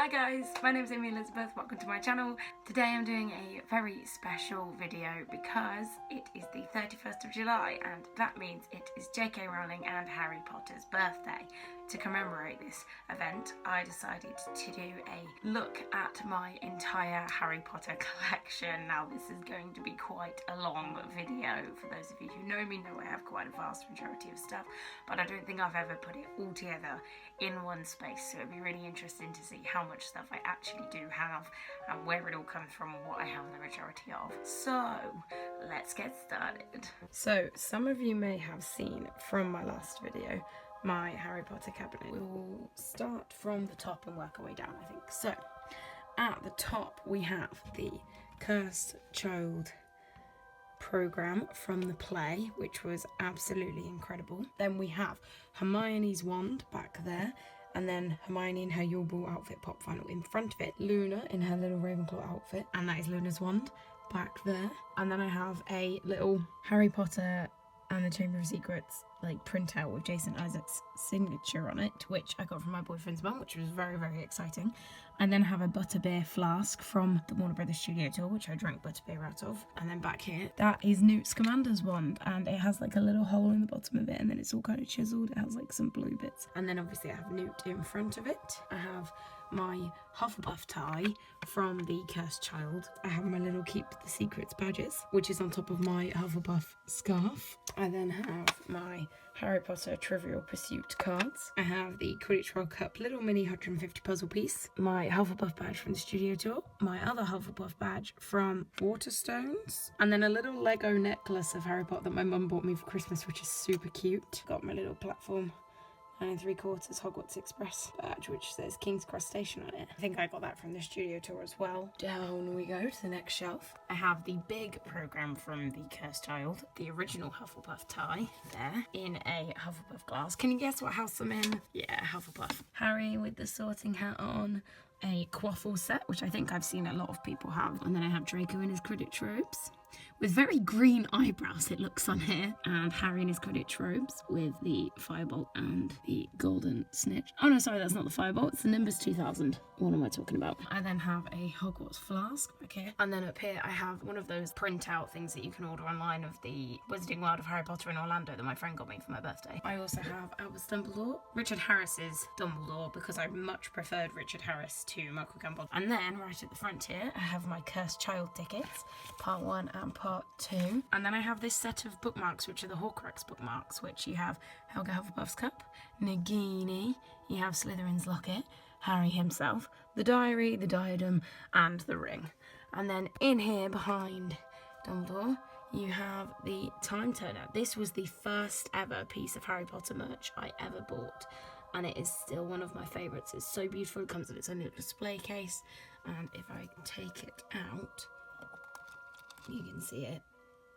Hi guys, my name is Amy Elizabeth, welcome to my channel. Today I'm doing a very special video because it is the 31st of July and that means it is J.K. Rowling and Harry Potter's birthday. To commemorate this event, I decided to do a look at my entire Harry Potter collection. Now this is going to be quite a long video. For those of you who know me know I have quite a vast majority of stuff, but I don't think I've ever put it all together in one space, so it'd be really interesting to see how much stuff I actually do have and where it all comes from and what I have the majority of. So let's get started. So some of you may have seen from my last video my Harry Potter cabinet. We'll start from the top and work our way down, I think. So at the top we have the Cursed Child program from the play, which was absolutely incredible. Then we have Hermione's wand back there, and then Hermione in her Yule Ball outfit pop vinyl in front of it, Luna in her little Ravenclaw outfit, and that is Luna's wand back there. And then I have a little Harry Potter and the Chamber of Secrets like printout with Jason Isaac's signature on it, which I got from my boyfriend's mum, which was very, very exciting. And then I have a butterbeer flask from the Warner Brothers studio tour, which I drank butterbeer out of. And then back here, that is Newt Scamander's wand, and it has like a little hole in the bottom of it, and then it's all kind of chiseled. It has like some blue bits. And then obviously I have Newt in front of it. I have my Hufflepuff tie from the Cursed Child. I have my little Keep the Secrets badges, which is on top of my Hufflepuff scarf. I then have my Harry Potter Trivial Pursuit cards. I have the Quidditch World Cup little mini 150 puzzle piece, my Hufflepuff badge from the studio tour, my other Hufflepuff badge from Waterstones, and then a little Lego necklace of Harry Potter that my mum bought me for Christmas, which is super cute. Got my little platform 9 3/4 Hogwarts Express badge, which says King's Cross Station on it. I think I got that from the studio tour as well. Down we go to the next shelf. I have the big programme from the Cursed Child, the original Hufflepuff tie there in a Hufflepuff glass. Can you guess what house I'm in? Yeah, Hufflepuff. Harry with the sorting hat on. A quaffle set, which I think I've seen a lot of people have. And then I have Draco in his Quidditch robes with very green eyebrows, it looks on here, and Harry in his Quidditch robes with the firebolt and the golden snitch. Oh no, sorry, that's not the firebolt, it's the Nimbus 2000. What am I talking about? I then have a Hogwarts flask back here, and then up here I have one of those printout things that you can order online of the Wizarding World of Harry Potter in Orlando that my friend got me for my birthday. I also have Albus Dumbledore, Richard Harris's Dumbledore, because I much preferred Richard Harris to Michael Gambon. And then right at the front here I have my Cursed Child tickets, part 1 and part 2. And then I have this set of bookmarks, which are the Horcrux bookmarks, which you have Helga Hufflepuff's cup, Nagini, you have Slytherin's locket, Harry himself, the diary, the diadem, and the ring. And then in here behind Dumbledore, you have the Time Turner. This was the first ever piece of Harry Potter merch I ever bought, and it is still one of my favourites. It's so beautiful. It comes with its own little display case, and if I take it out, you can see it,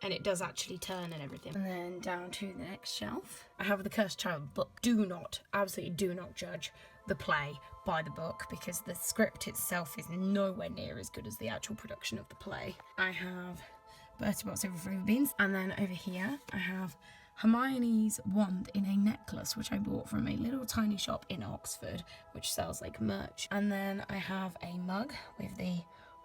and it does actually turn and everything. And then down to the next shelf, I have the Cursed Child book. Do not, absolutely do not judge the play by the book, because the script itself is nowhere near as good as the actual production of the play. I have Bertie Bott's Over Flavor Beans, and then over here I have Hermione's wand in a necklace, which I bought from a little tiny shop in Oxford, which sells like merch. And then I have a mug with the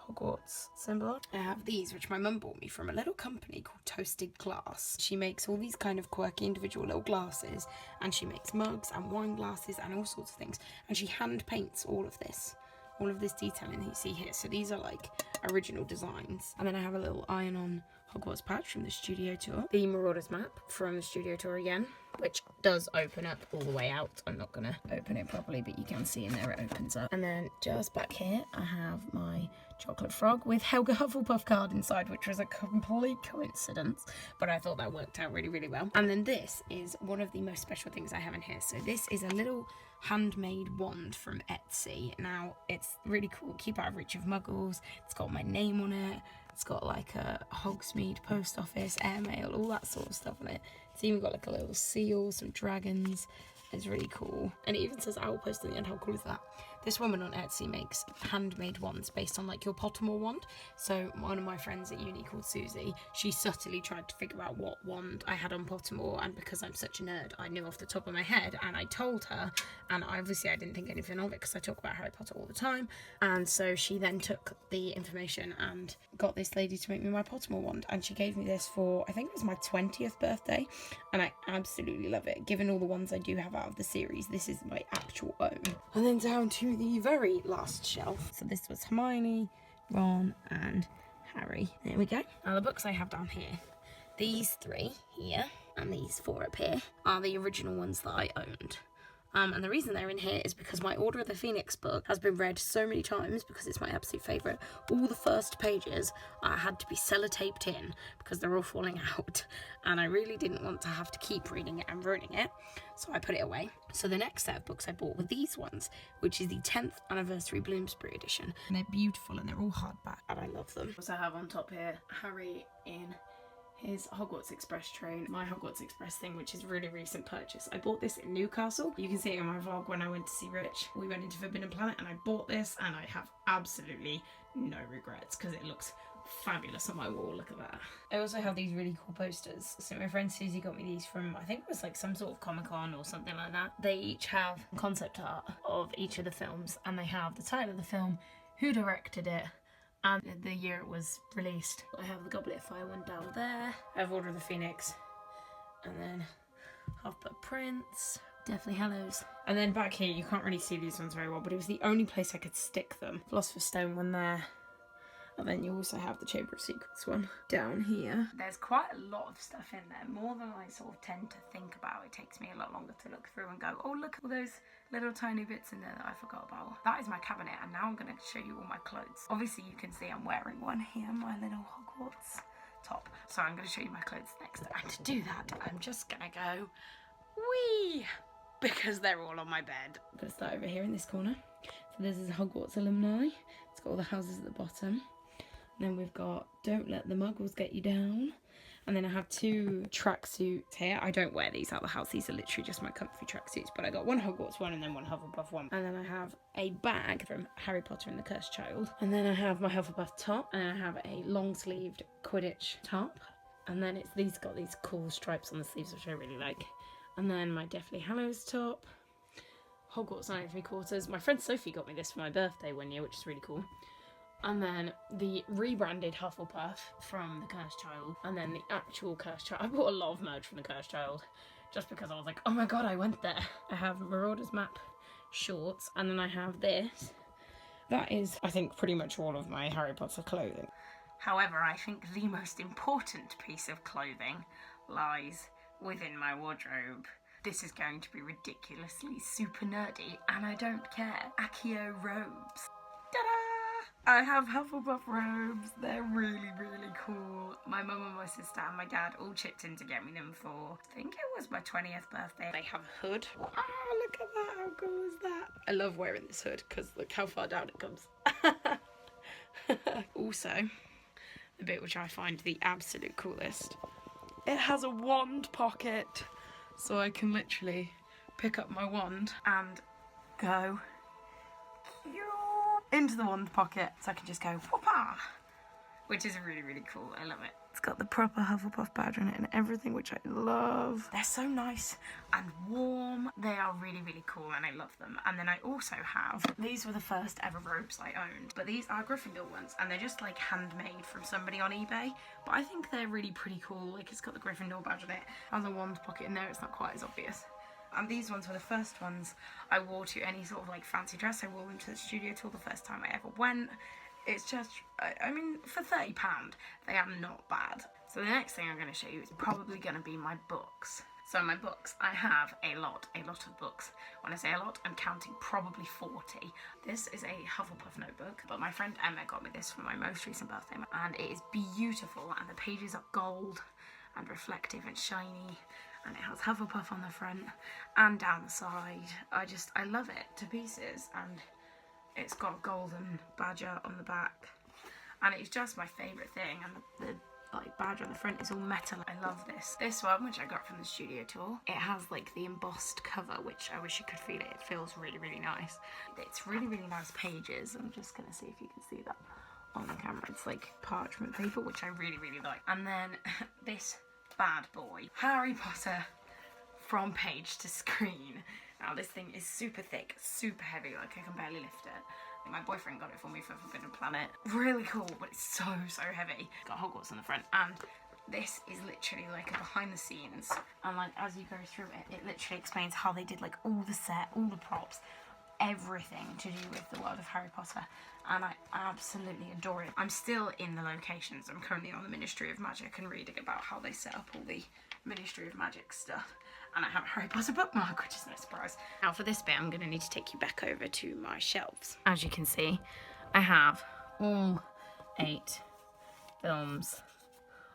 Hogwarts symbol. I have these, which my mum bought me from a little company called Toasted Glass. She makes all these kind of quirky individual little glasses, and she makes mugs and wine glasses and all sorts of things, and she hand paints all of this detailing that you see here. So these are like original designs. And then I have a little iron-on Hogwarts patch from the studio tour, the Marauders map from the studio tour again, which does open up all the way out. I'm not gonna open it properly, but you can see in there it opens up. And then just back here I have my chocolate frog with Helga Hufflepuff card inside, which was a complete coincidence, but I thought that worked out really, really well. And then this is one of the most special things I have in here. So this is a little handmade wand from Etsy. Now it's really cool, keep out of reach of muggles. It's got my name on it. It's got like a Hogsmeade post office, airmail, all that sort of stuff on it. It's even got like a little seal, some dragons. It's really cool. And it even says Owl Post on the end. How cool is that? This woman on Etsy makes handmade wands based on like your Pottermore wand. So one of my friends at uni called Susie, she subtly tried to figure out what wand I had on Pottermore, and because I'm such a nerd, I knew off the top of my head, and I told her, and obviously I didn't think anything of it because I talk about Harry Potter all the time. And so she then took the information and got this lady to make me my Pottermore wand, and she gave me this for, I think it was my 20th birthday, and I absolutely love it. Given all the ones I do have out of the series, this is my actual own. And then down to the very last shelf. So this was Hermione, Ron and Harry. There we go. Now the books I have down here, these 3 here and these 4 up here, are the original ones that I owned. And the reason they're in here is because my Order of the Phoenix book has been read so many times because it's my absolute favourite. All the first pages had to be sellotaped in because they're all falling out, and I really didn't want to have to keep reading it and ruining it, so I put it away. So the next set of books I bought were these ones, which is the 10th Anniversary Bloomsbury edition. And they're beautiful and they're all hardback and I love them. Also I have on top here Harry in his Hogwarts Express train, my Hogwarts Express thing, which is a really recent purchase. I bought this in Newcastle. You can see it in my vlog when I went to see Rich. We went into Forbidden Planet and I bought this, and I have absolutely no regrets because it looks fabulous on my wall. Look at that. I also have these really cool posters. So my friend Susie got me these from, I think it was like some sort of Comic-Con or something like that. They each have concept art of each of the films, and they have the title of the film, who directed it, and the year it was released. I have the Goblet of Fire one down there. I have Order of the Phoenix, and then Half-Blood Prince, Deathly Hallows. And then back here, you can't really see these ones very well, but it was the only place I could stick them. Philosopher's Stone one there. And then you also have the Chamber of Secrets one down here. There's quite a lot of stuff in there, more than I sort of tend to think about. It takes me a lot longer to look through and go, oh, look at all those little tiny bits in there that I forgot about. That is my cabinet, and now I'm going to show you all my clothes. Obviously, you can see I'm wearing one here, my little Hogwarts top. So I'm going to show you my clothes next. And to do that, I'm just going to go, wee, because they're all on my bed. I'm going to start over here in this corner. So this is Hogwarts alumni. It's got all the houses at the bottom. Then we've got Don't Let the Muggles Get You Down. And then I have 2 tracksuits here. I don't wear these out of the house. These are literally just my comfy tracksuits. But I got one Hogwarts one and then one Hufflepuff one. And then I have a bag from Harry Potter and the Cursed Child. And then I have my Hufflepuff top. And I have a long-sleeved Quidditch top. And then it's got these cool stripes on the sleeves, which I really like. And then my Deathly Hallows top. Hogwarts 9 3/4. My friend Sophie got me this for my birthday one year, which is really cool. And then the rebranded Hufflepuff from the Cursed Child, and then the actual Cursed Child. I bought a lot of merch from the Cursed Child just because I was like, oh my god, I went there. I have Marauder's Map shorts, and then I have this. That is, I think, pretty much all of my Harry Potter clothing. However, I think the most important piece of clothing lies within my wardrobe. This is going to be ridiculously super nerdy, and I don't care. Accio robes. Ta-da! I have Hufflepuff robes. They're really, really cool. My mum and my sister and my dad all chipped in to get me them for, I think it was my 20th birthday. They have a hood. Ah, look at that. How cool is that? I love wearing this hood because look how far down it comes. Also, the bit which I find the absolute coolest, it has a wand pocket. So I can literally pick up my wand and go into the wand pocket, so I can just go whoopah, which is really, really cool. I love it. It's got the proper Hufflepuff badge on it and everything, which I love. They're so nice and warm. They are really, really cool and I love them. And then I also have, these were the first ever robes I owned, but these are Gryffindor ones and they're just like handmade from somebody on eBay. But I think they're really pretty cool. Like it's got the Gryffindor badge on it. Has a wand pocket in there. It's not quite as obvious. And these ones were the first ones I wore to any sort of like fancy dress. I wore them to the studio tour the first time I ever went. It's just, I mean, for £30, they are not bad. So the next thing I'm going to show you is probably going to be my books. So my books, I have a lot of books. When I say a lot, I'm counting probably 40. This is a Hufflepuff notebook, but my friend Emma got me this for my most recent birthday. And it is beautiful, and the pages are gold and reflective and shiny. And it has Hufflepuff on the front and down the side. I love it to pieces, and it's got a golden badger on the back, and it's just my favourite thing. And the like badge on the front is all metal. I love this. This one, which I got from the studio tour, it has like the embossed cover, which I wish you could feel it. It feels really, really nice. It's really, really nice pages. I'm just gonna see if you can see that on the camera. It's like parchment paper, which I really, really like. And then this bad boy, Harry Potter from page to screen. Now this thing is super thick, super heavy, like I can barely lift it. My boyfriend got it for me for Forbidden Planet. Really cool, but it's so, so heavy. It's got Hogwarts on the front, and this is literally like a behind the scenes. And like as you go through it, it literally explains how they did like all the set, all the props, everything to do with the world of Harry Potter. And I absolutely adore it. I'm still in the locations. I'm currently on the Ministry of Magic and reading about how they set up all the Ministry of Magic stuff. And I have a Harry Potter bookmark, which is no surprise. Now for this bit, I'm going to need to take you back over to my shelves. As you can see, I have all 8 films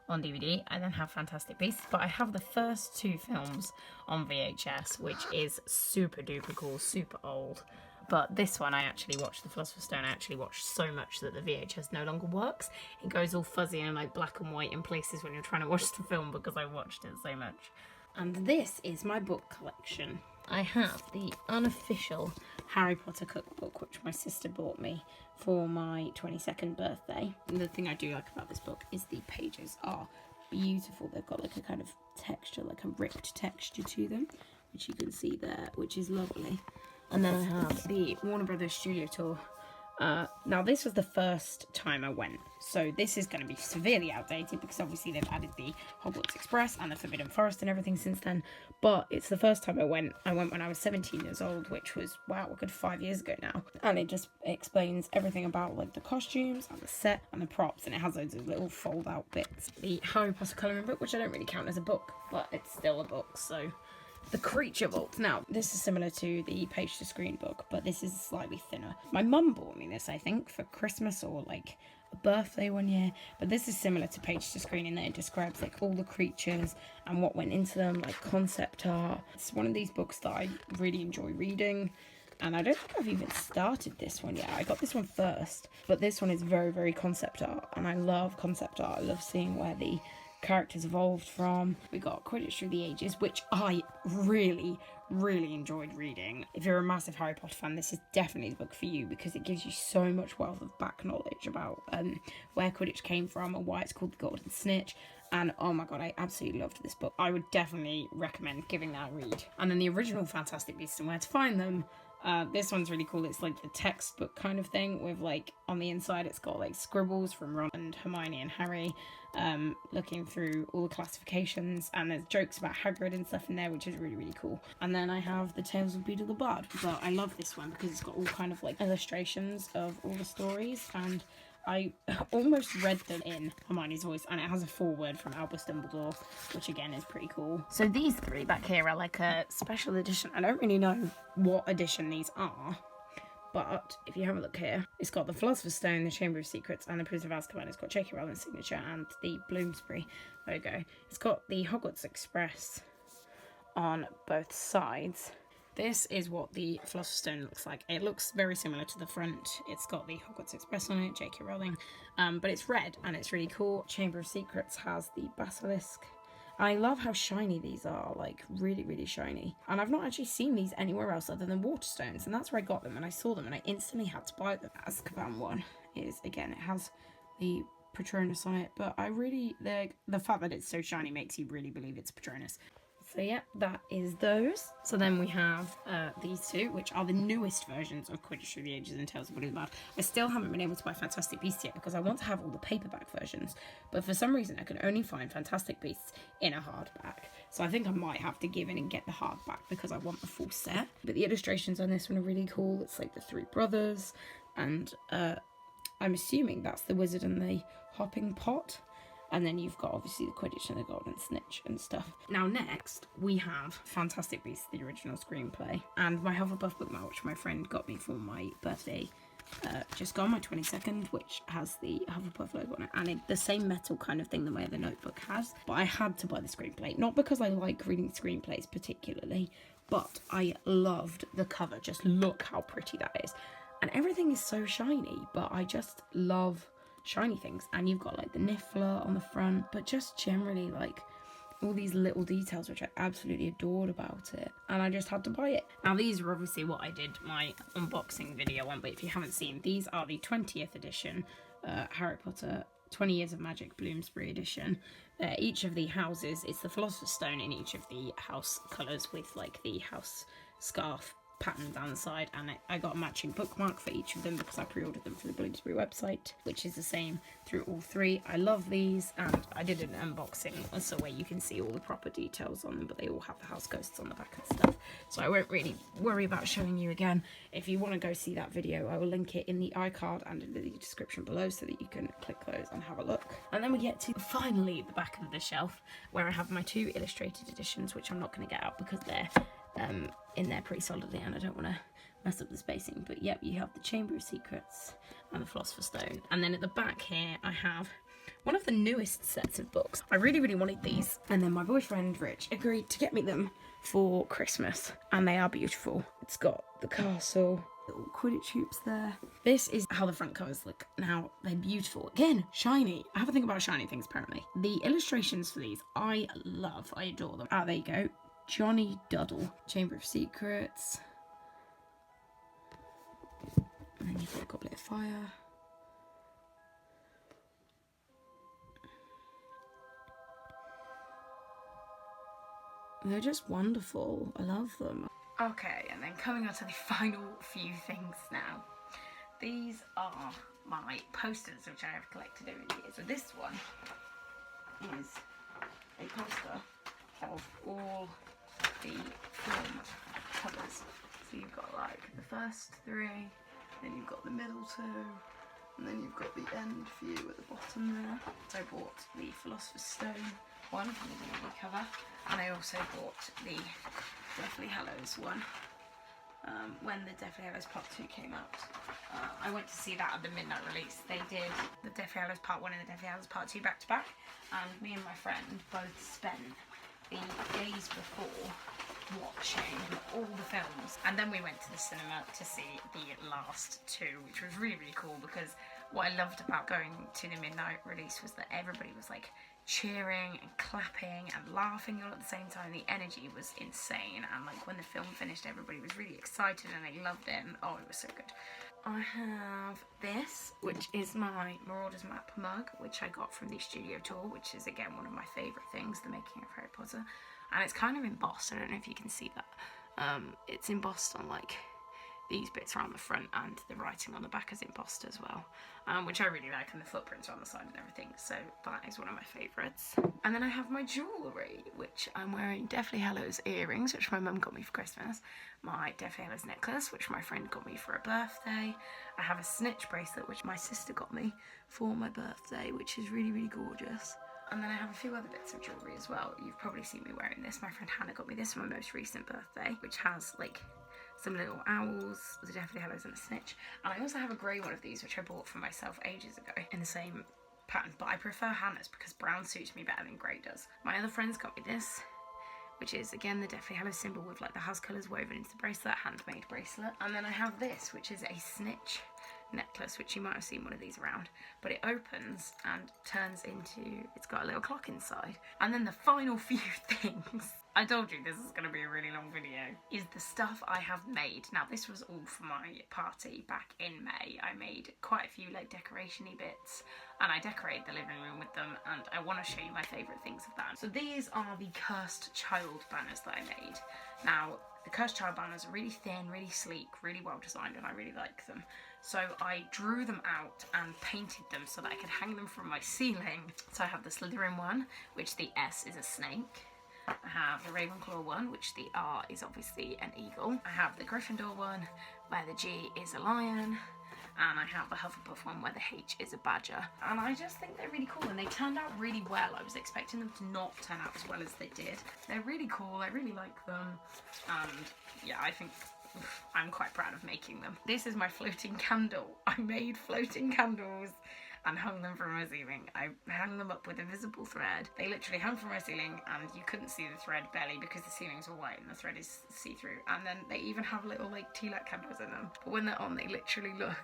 on DVD. I then have Fantastic Beasts, but I have the first 2 films on VHS, which is super duper cool, super old. But this one I actually watched, the Philosopher's Stone, I actually watched so much that the VHS no longer works. It goes all fuzzy and like black and white in places when you're trying to watch the film because I watched it so much. And this is my book collection. I have the unofficial Harry Potter cookbook, which my sister bought me for my 22nd birthday. And the thing I do like about this book is the pages are beautiful. They've got like a kind of texture, like a ripped texture to them, which you can see there, which is lovely. And then I have the Warner Brothers Studio Tour. Now this was the first time I went, so this is going to be severely outdated because obviously they've added the Hogwarts Express and the Forbidden Forest and everything since then, but it's the first time I went. I went when I was 17 years old, which was, wow, a good 5 years ago now, and it just explains everything about like the costumes and the set and the props, and it has loads of little fold out bits. The Harry Potter colouring book, which I don't really count as a book, but it's still a book, so... The Creature Vault. Now, this is similar to the page to screen book, but this is slightly thinner. My mum bought me this, I think, for Christmas or like a birthday one year, but this is similar to page to screen in that it describes like all the creatures and what went into them, like concept art. It's one of these books that I really enjoy reading, and I don't think I've even started this one yet. I got this one first, but this one is very, very concept art, and I love concept art. I love seeing where the characters evolved from. We got Quidditch Through the Ages, which I really enjoyed reading. If you're a massive Harry Potter fan, this is definitely the book for you because it gives you so much wealth of back knowledge about where Quidditch came from and why it's called the Golden Snitch. And oh my god, I absolutely loved this book. I would definitely recommend giving that a read. And then the original Fantastic Beasts and Where to Find Them. This one's really cool. It's like the textbook kind of thing with like on the inside it's got like scribbles from Ron and Hermione and Harry looking through all the classifications, and there's jokes about Hagrid and stuff in there, which is really cool. And then I have the Tales of Beedle the Bard, but I love this one because it's got all kind of like illustrations of all the stories, and I almost read them in Hermione's voice, and it has a foreword from Albus Dumbledore, which again is pretty cool. So these 3 back here are like a special edition. I don't really know what edition these are, but if you have a look here, it's got the Philosopher's Stone, the Chamber of Secrets, and the Prisoner of Azkaban. It's got J.K. Rowling's signature and the Bloomsbury logo. It's got the Hogwarts Express on both sides. This is what the Philosopher's Stone looks like. It looks very similar to the front. It's got the Hogwarts Express on it, J.K. Rowling, but it's red and it's really cool. Chamber of Secrets has the basilisk. I love how shiny these are, like really shiny. And I've not actually seen these anywhere else other than Waterstones, and that's where I got them, and I saw them and I instantly had to buy them. Azkaban one is, again, it has the Patronus on it, but the fact that it's so shiny makes you really believe it's Patronus. So yeah, that is those. So then we have these 2, which are the newest versions of Quidditch Through the Ages and Tales of Beedle the Bard. I still haven't been able to buy Fantastic Beasts yet because I want to have all the paperback versions, but for some reason I can only find Fantastic Beasts in a hardback. So I think I might have to give in and get the hardback because I want the full set. But the illustrations on this one are really cool. It's like the 3 brothers, and I'm assuming that's the wizard and the hopping pot. And then you've got obviously the Quidditch and the Golden Snitch and stuff. Now next, we have Fantastic Beasts, the original screenplay, and my Hufflepuff bookmark, which my friend got me for my birthday, just gone, my 22nd, which has the Hufflepuff logo on it, and the same metal kind of thing the way the notebook has. But I had to buy the screenplay, not because I like reading screenplays particularly, but I loved the cover. Just look how pretty that is. And everything is so shiny, but I just love shiny things. And you've got like the niffler on the front, but just generally like all these little details which I absolutely adored about it, and I just had to buy it. Now these are obviously what I did my unboxing video on, but if you haven't seen, these are the 20th edition Harry Potter 20 Years of Magic Bloomsbury edition. Each of the houses, it's the Philosopher's Stone in each of the house colours with like the house scarf pattern down the side, and I got a matching bookmark for each of them because I pre-ordered them for the Bloomsbury website, which is the same through all three. I love these, and I did an unboxing so where you can see all the proper details on them, but they all have the house ghosts on the back and stuff, so I won't really worry about showing you again. If you want to go see that video, I will link it in the iCard and in the description below so that you can click those and have a look. And then we get to finally the back of the shelf where I have my 2 illustrated editions, which I'm not going to get out because they're in there pretty solidly and I don't want to mess up the spacing. But yep, you have the Chamber of Secrets and the Philosopher's Stone. And then at the back here I have one of the newest sets of books. I really wanted these, and then my boyfriend Rich agreed to get me them for Christmas, and they are beautiful. It's got the castle, little Quidditch hoops there. This is how the front covers look. Now, they're beautiful. Again, shiny. I have a thing about shiny things apparently. The illustrations for these I love. I adore them. There you go. Johnny Duddle, Chamber of Secrets. And then you've got a Goblet of Fire. They're just wonderful. I love them. Okay, and then coming on to the final few things now. These are my posters which I have collected over the years. So this one is a poster of all the film covers. So you've got like the first 3, then you've got the middle 2, and then you've got the end few at the bottom there. So I bought the Philosopher's Stone one from the DVD cover, and I also bought the Deathly Hallows one when the Deathly Hallows Part 2 came out. I went to see that at the midnight release. They did the Deathly Hallows Part 1 and the Deathly Hallows Part 2 back to back, and me and my friend both spent the days before watching all the films, and then we went to the cinema to see the last 2, which was really cool, because what I loved about going to the midnight release was that everybody was like cheering and clapping and laughing all at the same time. The energy was insane, and like when the film finished everybody was really excited and they loved it, and oh, it was so good. I have this, which is my Marauders map mug, which I got from the studio tour, which is again one of my favourite things, the making of Harry Potter. And it's kind of embossed, I don't know if you can see that. It's embossed on like these bits around the front, and the writing on the back is embossed as well, which I really like, and the footprints on the side and everything, so that is one of my favourites. And then I have my jewellery, which I'm wearing Deathly Hallows earrings, which my mum got me for Christmas, my Deathly Hallows necklace, which my friend got me for a birthday. I have a snitch bracelet, which my sister got me for my birthday, which is really gorgeous. And then I have a few other bits of jewellery as well. You've probably seen me wearing this. My friend Hannah got me this for my most recent birthday, which has like some little owls, the Deathly Hallows and a snitch. And I also have a grey one of these, which I bought for myself ages ago in the same pattern, but I prefer Hannah's because brown suits me better than grey does. My other friends got me this, which is again the Deathly Hallows symbol with like the house colours woven into the bracelet, handmade bracelet. And then I have this, which is a snitch necklace, which you might have seen one of these around, but it opens and turns into, it's got a little clock inside. And then the final few things, I told you this is going to be a really long video, is the stuff I have made. Now this was all for my party back in May. I made quite a few like decoration-y bits, and I decorated the living room with them, and I want to show you my favourite things of that. So these are the Cursed Child banners that I made. Now the Cursed Child banners are really thin, really sleek, really well designed, and I really like them. So I drew them out and painted them so that I could hang them from my ceiling. So I have the Slytherin one, which the S is a snake. I have the Ravenclaw one, which the R is obviously an eagle. I have the Gryffindor one, where the G is a lion. And I have the Hufflepuff one, where the H is a badger. And I just think they're really cool, and they turned out really well. I was expecting them to not turn out as well as they did. They're really cool, I really like them, and yeah, I think I'm quite proud of making them. This is my floating candle. I made floating candles and hung them from my ceiling. I hung them up with invisible thread. They literally hung from my ceiling, and you couldn't see the thread barely because the ceilings were white and the thread is see-through. And then they even have little like tea light candles in them, but when they're on they literally look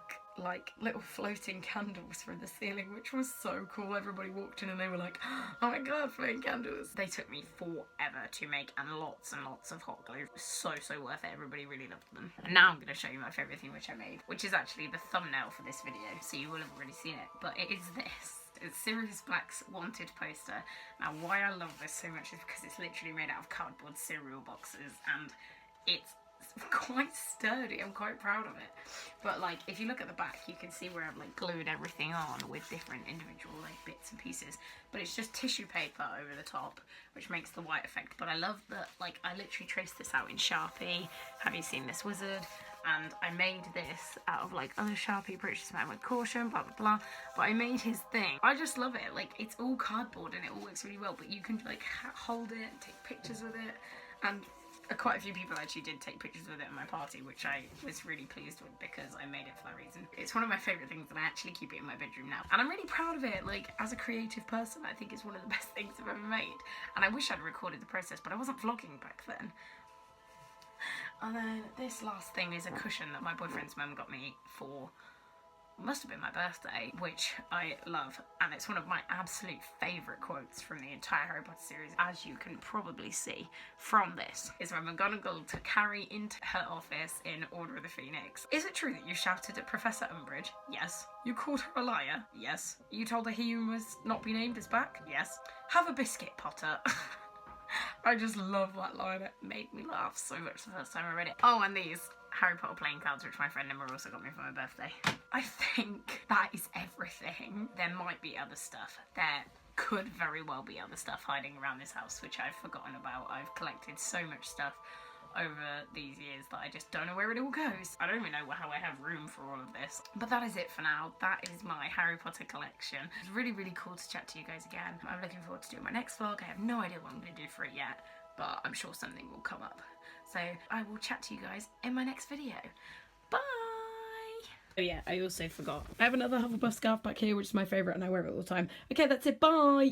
like little floating candles from the ceiling, which was so cool. Everybody walked in and they were like, oh my god, floating candles. They took me forever to make, and lots of hot glue. So worth it. Everybody really loved them. And now I'm going to show you my favourite thing which I made, which is actually the thumbnail for this video, so you will have already seen it, but it is this. It's Sirius Black's wanted poster. Now why I love this so much is because it's literally made out of cardboard cereal boxes, and it's quite sturdy. I'm quite proud of it. But like, if you look at the back, you can see where I've like glued everything on with different individual like bits and pieces, but it's just tissue paper over the top, which makes the white effect. But I love that, like, I literally traced this out in Sharpie. Have you seen this wizard? And I made this out of like other Sharpie, purchase man with caution, blah blah blah, but I made his thing. I just love it. Like, it's all cardboard and it all works really well, but you can like hold it and take pictures with it, and quite a few people actually did take pictures with it at my party, which I was really pleased with because I made it for that reason. It's one of my favourite things, and I actually keep it in my bedroom now. And I'm really proud of it. Like, as a creative person, I think it's one of the best things I've ever made. And I wish I'd recorded the process, but I wasn't vlogging back then. And then this last thing is a cushion that my boyfriend's mum got me for, must have been my birthday, which I love, and it's one of my absolute favourite quotes from the entire Harry Potter series, as you can probably see from this, is from McGonagall to carry into her office in Order of the Phoenix. Is it true that you shouted at Professor Umbridge? Yes. You called her a liar? Yes. You told her he must not be named is back? Yes. Have a biscuit, Potter. I just love that line. It made me laugh so much the first time I read it. Oh, and these Harry Potter playing cards, which my friend Emma also got me for my birthday. I think that is everything. There might be other stuff. There could very well be other stuff hiding around this house, which I've forgotten about. I've collected so much stuff over these years that I just don't know where it all goes. I don't even know how I have room for all of this. But that is it for now. That is my Harry Potter collection. It's really cool to chat to you guys again. I'm looking forward to doing my next vlog. I have no idea what I'm going to do for it yet, but I'm sure something will come up. So I will chat to you guys in my next video. Bye! Oh yeah, I also forgot. I have another Hufflepuff scarf back here, which is my favourite, and I wear it all the time. Okay, that's it. Bye!